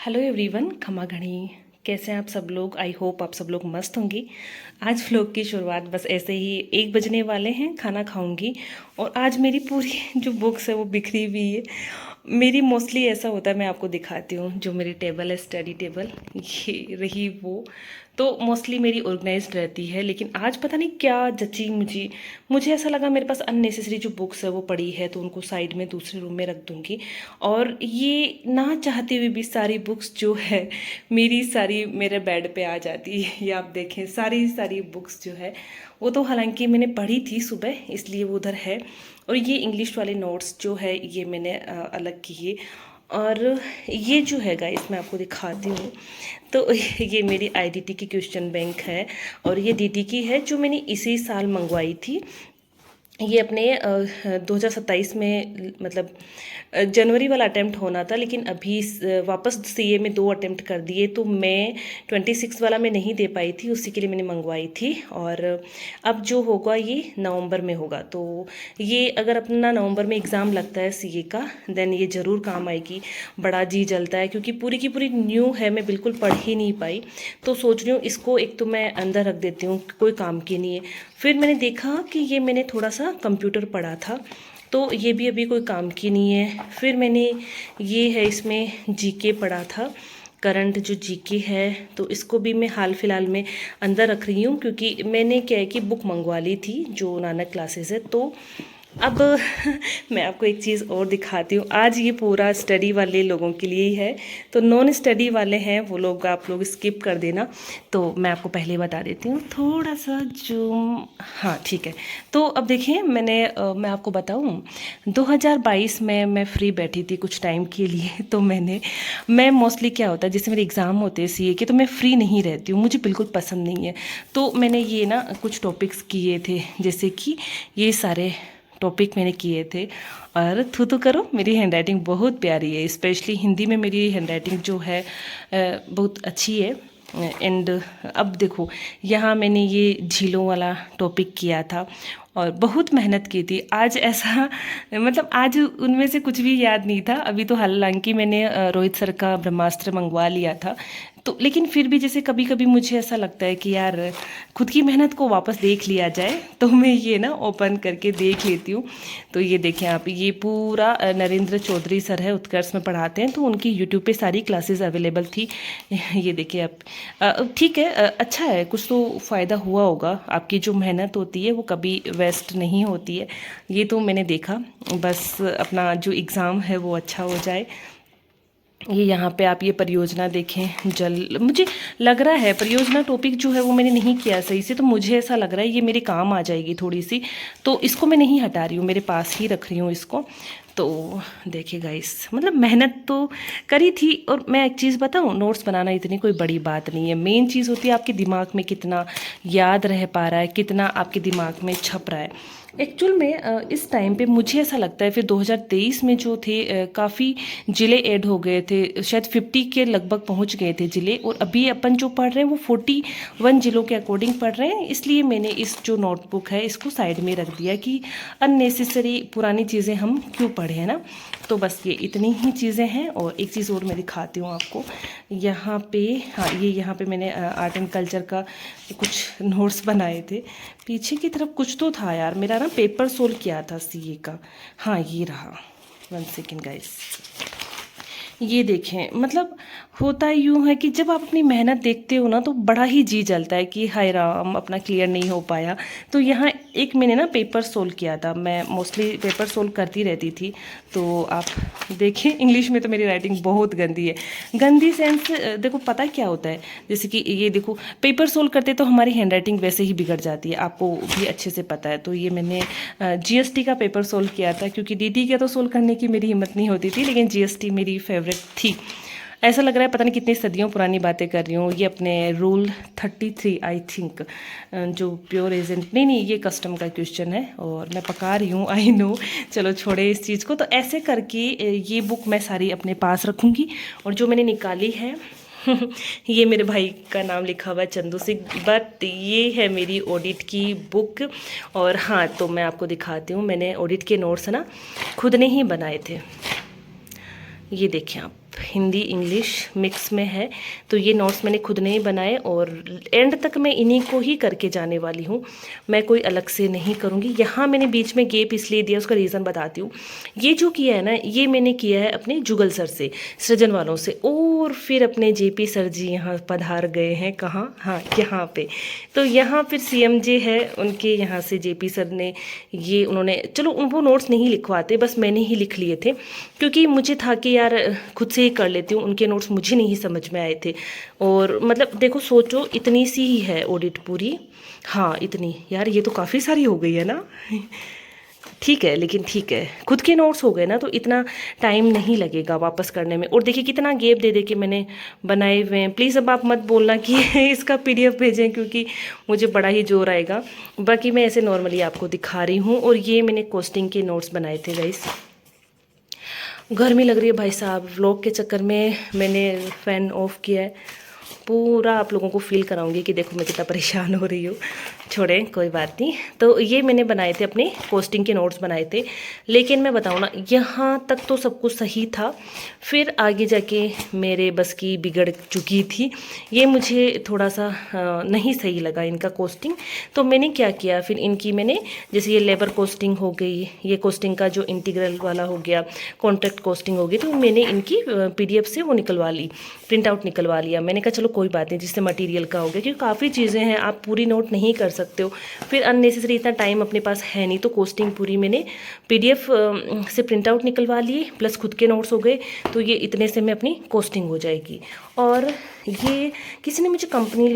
Hello everyone, खमा घड़ी। कैसे हैं आप सब लोग? आई होप आप सब लोग मस्त होंगी। आज व्लॉग की शुरुआत बस ऐसे ही 1 बजने वाले हैं, खाना खाऊंगी और आज मेरी पूरी जो बुक्स है वो बिखरी हुई है। मेरी मोस्टली ऐसा होता है, मैं आपको दिखाती हूँ। जो मेरी टेबल है, स्टडी टेबल, ये रही वो। तो मोस्टली मेरी ऑर्गेनाइज्ड रहती है, लेकिन आज पता नहीं क्या जची मुझे ऐसा लगा मेरे पास अननेसेसरी जो बुक्स है वो पड़ी है, तो उनको साइड में दूसरे रूम में रख दूँगी। और ये ना चाहते हुए भी सारी बुक्स जो है मेरी सारी मेरे बेड पे आ जाती है। ये आप देखें, सारी सारी बुक्स जो है वो तो हालांकि मैंने पढ़ी थी सुबह, इसलिए वो उधर है। और ये इंग्लिश वाले नोट्स जो है ये मैंने अलग किए। और ये जो है गाइस, मैं आपको दिखाती हूँ। तो ये मेरी आईडीटी की क्वेश्चन बैंक है और ये डीटी की है जो मैंने इसी साल मंगवाई थी। ये अपने 2027 में, मतलब जनवरी वाला अटैम्प्ट होना था, लेकिन अभी वापस सीए में 2 अटैम्प्ट कर दिए, तो मैं 26 वाला में नहीं दे पाई थी, उसी के लिए मैंने मंगवाई थी। और अब जो होगा ये नवंबर में होगा। तो ये अगर अपना नवंबर में एग्ज़ाम लगता है सीए का, देन ये ज़रूर काम आएगी। बड़ा जी जलता है क्योंकि पूरी की पूरी न्यू है, मैं बिल्कुल पढ़ ही नहीं पाई। तो सोच रही हूँ इसको एक तो मैं अंदर रख देती हूँ, कोई काम की नहीं है। फिर मैंने देखा कि ये मैंने थोड़ा सा कंप्यूटर पढ़ा था, तो ये भी अभी कोई काम की नहीं है। फिर मैंने ये है, इसमें जीके पढ़ा था, करंट जो जीके है, तो इसको भी मैं हाल फिलहाल में अंदर रख रही हूँ, क्योंकि मैंने क्या है कि बुक मंगवा ली थी जो नानक क्लासेस है। तो अब मैं आपको एक चीज़ और दिखाती हूँ। आज ये पूरा स्टडी वाले लोगों के लिए ही है, तो नॉन स्टडी वाले हैं वो लोग, आप लोग स्किप कर देना। तो मैं आपको पहले बता देती हूँ, थोड़ा सा जूम। हाँ ठीक है। तो अब देखिए, मैं आपको बताऊँ, 2022 में मैं फ्री बैठी थी कुछ टाइम के लिए। तो मैं मोस्टली क्या होता है, जैसे मेरे एग्ज़ाम होते हैं सीए के, तो मैं फ्री नहीं रहती हूँ, मुझे बिल्कुल पसंद नहीं है। तो मैंने ये ना कुछ टॉपिक्स किए थे, जैसे कि ये सारे टॉपिक मैंने किए थे। और थू करो, मेरी हैंडराइटिंग बहुत प्यारी है, स्पेशली हिंदी में मेरी हैंडराइटिंग जो है बहुत अच्छी है। एंड अब देखो, यहाँ मैंने ये झीलों वाला टॉपिक किया था और बहुत मेहनत की थी। आज ऐसा मतलब आज उनमें से कुछ भी याद नहीं था। अभी तो हालांकि मैंने रोहित सर का ब्रह्मास्त्र मंगवा लिया था, तो लेकिन फिर भी जैसे कभी कभी मुझे ऐसा लगता है कि यार खुद की मेहनत को वापस देख लिया जाए, तो मैं ये ना ओपन करके देख लेती हूँ। तो ये देखें आप, ये पूरा नरेंद्र चौधरी सर है, उत्कर्ष में पढ़ाते हैं, तो उनकी यूट्यूब पे सारी क्लासेस अवेलेबल थी। ये देखिए आप, ठीक है, अच्छा है, कुछ तो फ़ायदा हुआ होगा। आपकी जो मेहनत होती है वो कभी वेस्ट नहीं होती है, ये तो मैंने देखा। बस अपना जो एग्ज़ाम है वो अच्छा हो जाए। ये यहाँ पे आप ये परियोजना देखें, जल, मुझे लग रहा है परियोजना टॉपिक जो है वो मैंने नहीं किया सही से, तो मुझे ऐसा लग रहा है ये मेरे काम आ जाएगी थोड़ी सी, तो इसको मैं नहीं हटा रही हूँ, मेरे पास ही रख रही हूँ इसको। तो देखिए गाइस, मतलब मेहनत तो करी थी। और मैं एक चीज़ बताऊँ, नोट्स बनाना इतनी कोई बड़ी बात नहीं है, मेन चीज़ होती है आपके दिमाग में कितना याद रह पा रहा है, कितना आपके दिमाग में छप रहा है। एक्चुअल में इस टाइम पे मुझे ऐसा लगता है, फिर 2023 में जो थे काफ़ी ज़िले ऐड हो गए थे, शायद 50 के लगभग पहुंच गए थे ज़िले, और अभी अपन जो पढ़ रहे हैं वो 41 ज़िलों के अकॉर्डिंग पढ़ रहे हैं। इसलिए मैंने इस जो नोटबुक है इसको साइड में रख दिया कि अननेसेसरी पुरानी चीज़ें हम क्यों पढ़े, है ना। तो बस ये इतनी ही चीज़ें हैं। और एक चीज़ और मैं दिखाती हूँ आपको यहाँ पे। हाँ, ये यहाँ पे मैंने आर्ट एंड कल्चर का कुछ नोट्स बनाए थे। पीछे की तरफ कुछ तो था यार, मेरा ना पेपर सोल्व किया था सीए का। हाँ, ये रहा। 1 सेकेंड गाइस, ये देखें, मतलब होता यूँ है कि जब आप अपनी मेहनत देखते हो ना, तो बड़ा ही जी जलता है कि हाय राम, अपना क्लियर नहीं हो पाया। तो यहाँ एक मैंने ना पेपर सोल्व किया था, मैं मोस्टली पेपर सोल्व करती रहती थी। तो आप देखें, इंग्लिश में तो मेरी राइटिंग बहुत गंदी है। गंदी सेंस, देखो पता क्या होता है, जैसे कि ये देखो, पेपर सोल्व करते तो हमारी हैंड राइटिंग वैसे ही बिगड़ जाती है, आपको भी अच्छे से पता है। तो ये मैंने जीएसटी का पेपर सोल्व किया था, क्योंकि डीटी का तो सोल्व करने की मेरी हिम्मत नहीं होती थी, लेकिन जीएसटी मेरी फेवरेट थी। ऐसा लग रहा है पता नहीं कितनी सदियों पुरानी बातें कर रही हूँ। ये अपने रूल 33 आई थिंक, जो प्योर एजेंट, नहीं ये कस्टम का क्वेश्चन है, और मैं पका रही हूँ, आई नो। चलो छोड़े इस चीज़ को। तो ऐसे करके ये बुक मैं सारी अपने पास रखूँगी। और जो मैंने निकाली है ये मेरे भाई का नाम लिखा हुआ है, चंदू सिंह, बट ये है मेरी ऑडिट की बुक। और हाँ, तो मैं आपको दिखाती हूँ, मैंने ऑडिट के नोट्स ना खुद ने ही बनाए थे। ये देखें आप, हिंदी इंग्लिश मिक्स में है। तो ये नोट्स मैंने खुद नहीं बनाए और एंड तक मैं इन्हीं को ही करके जाने वाली हूँ, मैं कोई अलग से नहीं करूँगी। यहाँ मैंने बीच में गैप इसलिए दिया, उसका रीज़न बताती हूँ। ये जो किया है ना, ये मैंने किया है अपने जुगल सर से, सृजन वालों से, और फिर अपने जेपी सर जी यहाँ पधार गए हैं। कहाँ? हाँ, यहाँ पे। तो यहाँ फिर सीएमजे है, उनके यहाँ से जेपी सर ने ये उन्होंने, चलो वो नोट्स नहीं लिखवाते, बस मैंने ही लिख लिए थे, क्योंकि मुझे था कि यार खुद से ही कर लेती हूँ। उनके नोट्स मुझे नहीं समझ में आए थे। और मतलब देखो, सोचो इतनी सी ही है ऑडिट पूरी। हाँ इतनी, यार ये तो काफ़ी सारी हो गई है ना। ठीक है, लेकिन ठीक है, खुद के नोट्स हो गए ना तो इतना टाइम नहीं लगेगा वापस करने में। और देखिए कितना गैप दे दे के मैंने बनाए हुए हैं। प्लीज़ अब आप मत बोलना कि इसका पीडीएफ भेजें, क्योंकि मुझे बड़ा ही जोर आएगा। बाकी मैं ऐसे नॉर्मली आपको दिखा रही हूँ। और ये मैंने कॉस्टिंग के नोट्स बनाए थे गाइस। गर्मी लग रही है भाई साहब, व्लॉग के चक्कर में मैंने फ़ैन ऑफ किया है। पूरा आप लोगों को फील कराऊंगी कि देखो मैं कितना परेशान हो रही हूँ। छोड़ें, कोई बात नहीं। तो ये मैंने बनाए थे, अपने कॉस्टिंग के नोट्स बनाए थे। लेकिन मैं बताऊँ ना, यहाँ तक तो सब कुछ सही था, फिर आगे जाके मेरे बस की बिगड़ चुकी थी। ये मुझे थोड़ा सा नहीं सही लगा इनका कॉस्टिंग। तो मैंने क्या किया, फिर इनकी मैंने, जैसे ये लेबर कॉस्टिंग हो गई, ये कॉस्टिंग का जो इंटीग्रल वाला हो गया, कॉन्ट्रैक्ट कॉस्टिंग हो गई, तो मैंने इनकी पीडीएफ से वो निकलवा ली, प्रिंट आउट निकलवा लिया। मैंने कहा चलो कोई बात नहीं, जिससे मटेरियल का हो गया, क्योंकि काफ़ी चीज़ें हैं, आप पूरी नोट नहीं कर सकते हो, फिर अननेसेसरी इतना टाइम अपने पास है नहीं। तो कॉस्टिंग पूरी मैंने पीडीएफ से प्रिंट आउट निकलवा लिए, प्लस खुद के नोट्स हो गए। तो ये इतने से मैं अपनी कॉस्टिंग हो जाएगी। और ये किसी ने मुझे कंपनी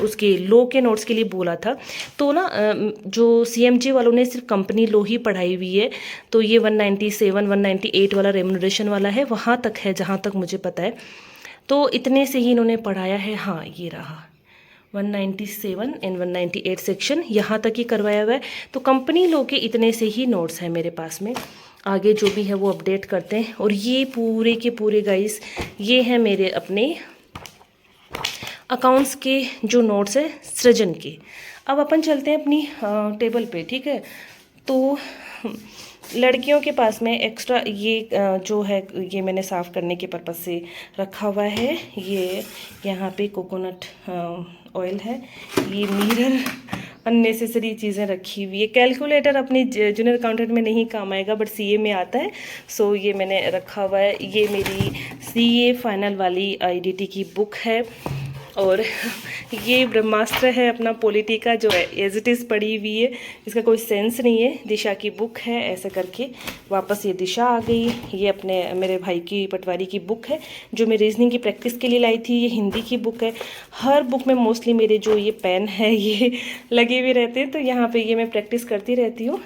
उसके लो के नोट्स के लिए बोला था, तो ना जो सीएमजे वालों ने सिर्फ कंपनी लो ही पढ़ाई हुई है। तो ये 197 198 वाला रेम्यूनरेशन वाला है, वहाँ तक है जहाँ तक मुझे पता है। तो इतने से ही इन्होंने पढ़ाया है। हाँ ये रहा 197 एंड 198 सेक्शन, यहाँ तक ही करवाया हुआ है। तो कंपनी लो के इतने से ही नोट्स हैं मेरे पास में। आगे जो भी है वो अपडेट करते हैं। और ये पूरे के पूरे गाइस, ये है मेरे अपने अकाउंट्स के जो नोट्स है सृजन के। अब अपन चलते हैं अपनी टेबल पे, ठीक है। तो लड़कियों के पास में एक्स्ट्रा ये जो है, ये मैंने साफ़ करने के पर्पज़ से रखा हुआ है। ये यहाँ पे कोकोनट ऑयल है, ये मिरर, अननेसेसरी चीज़ें रखी हुई है। कैलकुलेटर अपनी जूनियर अकाउंटेंट में नहीं काम आएगा, बट सीए में आता है, सो ये मैंने रखा हुआ है। ये मेरी सीए फाइनल वाली आईडीटी की बुक है। और ये ब्रह्मास्त्र है अपना पॉलिटी का, जो है एज इट इज़ पड़ी हुई है, इसका कोई सेंस नहीं है। दिशा की बुक है, ऐसे करके वापस ये दिशा आ गई। ये अपने मेरे भाई की पटवारी की बुक है, जो मैं रीजनिंग की प्रैक्टिस के लिए लाई थी। ये हिंदी की बुक है। हर बुक में मोस्टली मेरे जो ये पेन है ये लगे हुए रहते हैं, तो यहाँ पे ये मैं प्रैक्टिस करती रहती हूँ,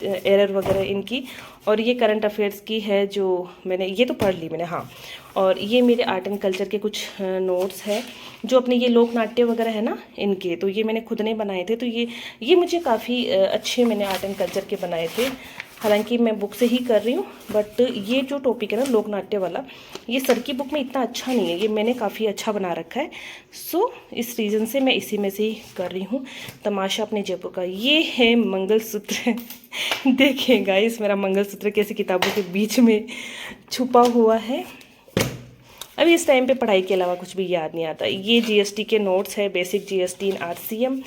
एरर वगैरह इनकी। और ये करंट अफेयर्स की है, जो मैंने ये तो पढ़ ली मैंने, हाँ। और ये मेरे आर्ट एंड कल्चर के कुछ नोट्स हैं, जो अपने ये लोक नाट्य वगैरह है ना इनके, तो ये मैंने खुद ने बनाए थे। तो ये मुझे काफ़ी अच्छे मैंने आर्ट एंड कल्चर के बनाए थे। हालांकि मैं बुक से ही कर रही हूँ, बट ये जो टॉपिक है ना लोक नाट्य वाला, ये सर की बुक में इतना अच्छा नहीं है, ये मैंने काफ़ी अच्छा बना रखा है। सो इस रीज़न से मैं इसी में से ही कर रही हूँ। तमाशा अपने जयपुर का, ये है मंगलसूत्र। देखिए गाइस, मेरा मंगलसूत्र कैसे किताबों के बीच में छुपा हुआ है। अभी इस टाइम पे पढ़ाई के अलावा कुछ भी याद नहीं आता। ये जीएसटी के नोट्स है, बेसिक जीएसटी इन आरसीएम।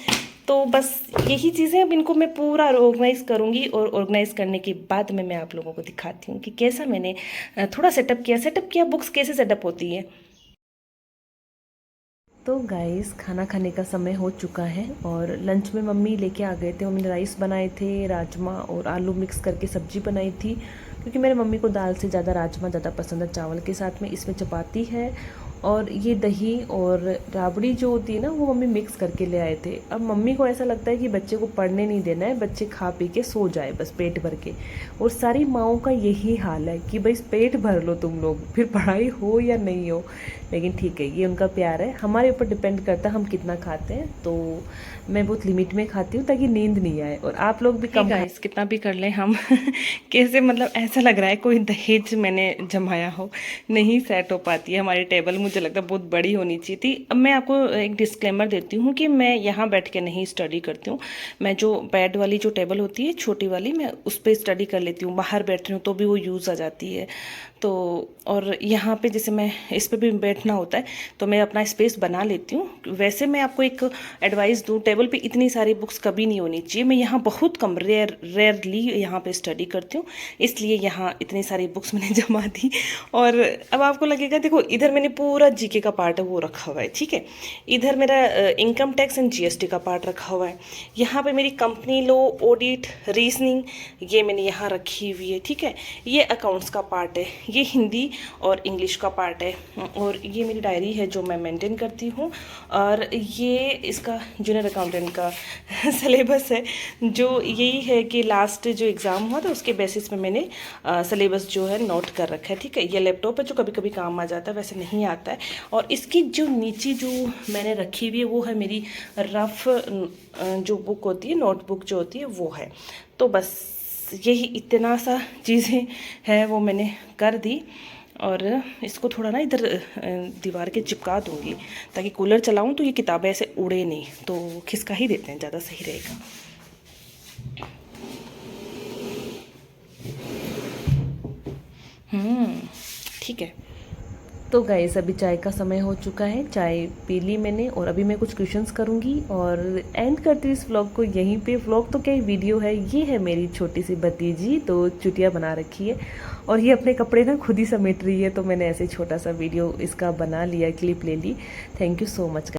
तो बस यही चीज़ें, अब इनको मैं पूरा ऑर्गेनाइज़ करूँगी, और ऑर्गेनाइज़ करने के बाद में मैं आप लोगों को दिखाती हूँ कि कैसा मैंने थोड़ा सेटअप किया, बुक्स कैसे सेटअप होती है। तो गाइस, खाना खाने का समय हो चुका है, और लंच में मम्मी लेके आ गए थे। मम्मी ने राइस बनाए थे, राजमा और आलू मिक्स करके सब्जी बनाई थी, क्योंकि मेरे मम्मी को दाल से ज़्यादा राजमा ज़्यादा पसंद है चावल के साथ में। इसमें चपाती है, और ये दही और राबड़ी जो होती है ना, वो मम्मी मिक्स करके ले आए थे। अब मम्मी को ऐसा लगता है कि बच्चे को पढ़ने नहीं देना है, बच्चे खा पी के सो जाए बस पेट भर के। और सारी माओं का यही हाल है कि भाई पेट भर लो तुम लोग, फिर पढ़ाई हो या नहीं हो। लेकिन ठीक है, ये उनका प्यार है, हमारे ऊपर डिपेंड करता है हम कितना खाते हैं। तो मैं बहुत लिमिट में खाती हूँ ताकि नींद नहीं आए, और आप लोग भी कम गाइस कितना भी कर लें हम। कैसे, मतलब ऐसा लग रहा है कोई दहेज मैंने जमाया हो, नहीं सेट हो पाती है हमारी टेबल। मुझे लगता है बहुत बड़ी होनी चाहिए थी। अब मैं आपको एक डिस्क्लेमर देती हूँ कि मैं यहाँ बैठ के नहीं स्टडी करती हूँ। मैं जो बेड वाली जो टेबल होती है छोटी वाली, मैं उस पर स्टडी कर लेती हूँ। बाहर बैठ रही हूँ तो भी वो यूज़ आ जाती है। तो और यहाँ पे जैसे मैं इस पे भी बैठना होता है तो मैं अपना स्पेस बना लेती हूँ। वैसे मैं आपको एक एडवाइस दूँ, टेबल पे इतनी सारी बुक्स कभी नहीं होनी चाहिए। मैं यहाँ बहुत कम रेयरली यहाँ पे स्टडी करती हूँ, इसलिए यहाँ इतनी सारी बुक्स मैंने जमा दी। और अब आपको लगेगा, देखो इधर मैंने पूरा जीके का पार्ट है वो रखा हुआ है, ठीक है। इधर मेरा इनकम टैक्स एंड जीएसटी का पार्ट रखा हुआ है। यहाँ पे मेरी कंपनी लॉ, ऑडिट, रीजनिंग ये मैंने यहाँ रखी हुई है, ठीक है। ये अकाउंट्स का पार्ट है, ये हिंदी और इंग्लिश का पार्ट है, और ये मेरी डायरी है जो मैं मेंटेन करती हूँ। और ये इसका जूनियर अकाउंटेंट का सिलेबस है, जो यही है कि लास्ट जो एग्ज़ाम हुआ था उसके बेसिस पे मैंने सिलेबस जो है नोट कर रखा है, ठीक है। ये लैपटॉप है जो कभी कभी काम आ जाता है, वैसे नहीं आता है। और इसकी जो नीचे जो मैंने रखी हुई है वो है मेरी रफ जो बुक होती है, नोटबुक जो होती है वो है। तो बस यही इतना सा चीज़ें हैं वो मैंने कर दी। और इसको थोड़ा ना इधर दीवार के चिपका दूंगी ताकि कूलर चलाऊं तो ये किताबें ऐसे उड़े नहीं, तो खिसका ही देते हैं, ज़्यादा सही रहेगा। ठीक है। तो गाइस अभी चाय का समय हो चुका है, चाय पी ली मैंने और अभी मैं कुछ क्वेश्चंस करूंगी और एंड करती हूँ इस व्लॉग को यहीं पे। व्लॉग तो क्या ही, वीडियो है। ये है मेरी छोटी सी भतीजी, तो चुटिया बना रखी है और ये अपने कपड़े ना खुद ही समेट रही है, तो मैंने ऐसे छोटा सा वीडियो इसका बना लिया, क्लिप ले ली। Thank you so much.